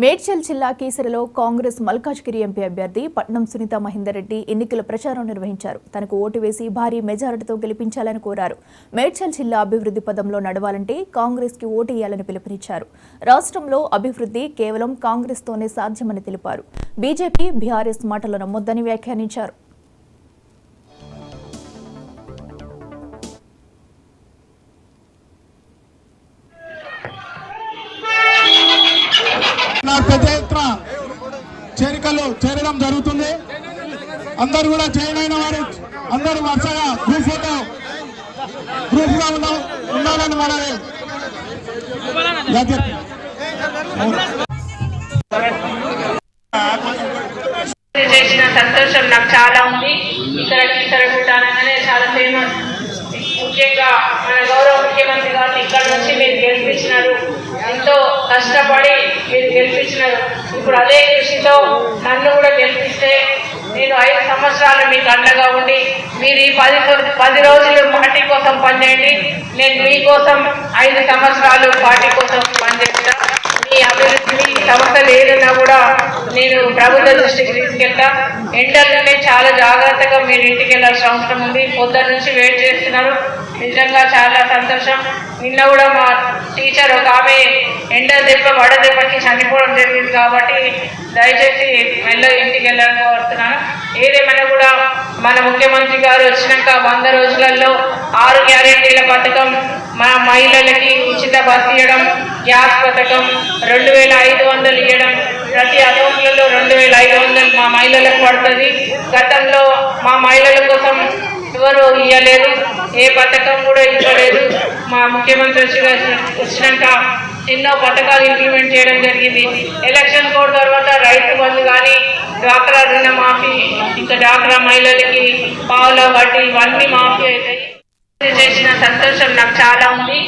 మేడ్చల్ జిల్లా కీసరలో కాంగ్రెస్ మల్కాజ్గిరి ఎంపీ అభ్యర్థి పట్నం సునీత మహేందర్ రెడ్డి ఎన్నికల ప్రచారం నిర్వహించారు. తనకు ఓటు వేసి భారీ మెజారిటీతో గెలిపించాలని కోరారు. మేడ్చల్ జిల్లా అభివృద్ధి పదంలో నడవాలంటే కాంగ్రెస్ కి ఓటు వేయాలని పిలుపునిచ్చారు. రాష్ట్రంలో అభివృద్ధి కేవలం కాంగ్రెస్ తోనే సాధ్యమని తెలిపారు. బీజేపీ బీఆర్ఎస్ మాటలు నమ్మొద్దని వ్యాఖ్యానించారు. పెద్ద ఎత్తున చేరికలు చేరడం జరుగుతుంది. అందరూ కూడా చేయనైన వారు అందరూ వరుసగా గ్రూప్ గా ఉండాలని మనవి చేసిన సంతోషం నాకు చాలా ఉంది. ఇక్కడ కీసరగుట్ట అనగానే చాలా ఫేమస్. ముఖ్యంగా మన గౌరవ ముఖ్యమంత్రి గారిని ఇక్కడ నుంచి మీరు గెలిపించినారు, ఎంతో కష్టపడి మీరు గెలిపించినారు. ఇప్పుడు అదే కృషితో నన్ను కూడా గెలిపిస్తే నేను 5 సంవత్సరాలు మీకు అండగా ఉండి మీరు ఈ 10 రోజులు పార్టీ కోసం పనిచేయండి. నేను మీకోసం 5 సంవత్సరాలు పార్టీ కోసం పనిచేస్తా. మీ అభివృద్ధి సమస్యలు ఏదైనా కూడా నేను ప్రభుత్వ దృష్టికి తీసుకెళ్తా. ఎండల్లోనే చాలా జాగ్రత్తగా మీరు ఇంటికి వెళ్ళాల్సిన అవసరం ఉంది. పొద్దున్న నుంచి వెయిట్ చేస్తున్నారు. నిజంగా చాలా సంతోషం. నిన్న కూడా మా టీచర్ ఒక ఆమె ఎండ దెబ్బ వడదెబ్బకి చనిపోవడం జరిగింది. కాబట్టి దయచేసి మెల్లగా ఇంటికి వెళ్ళాలని కోరుతున్నాను. ఏదేమైనా కూడా మన ముఖ్యమంత్రి గారు వచ్చినాక 100 రోజులలో 6 గ్యారెంటీల పథకం, మన మహిళలకి ఉచిత బస్ ఇవ్వడం, గ్యాస్ పథకం 2500 ఇవ్వడం, ప్రతి అకౌంట్లలో 2500 మా మహిళలకు పడుతుంది. గతంలో మా మహిళల కోసం ఎవరు ఇవ్వలేదు, ఏ పథకం కూడా ఇవ్వలేదు. మా ముఖ్యమంత్రి వచ్చినాక ఎన్నో పథకాలు ఇంప్లిమెంట్ చేయడం జరిగింది. ఎలక్షన్ కోడ్ తర్వాత రైతు బంధు కానీ, డ్వాక్రా రుణ మాఫీ, ఇంకా డ్వాక్రా మహిళలకి పావుల వడ్డీ ఇవన్నీ మాఫీ అవుతాయి. చేసిన సంతోషం నాకు చాలా ఉంది.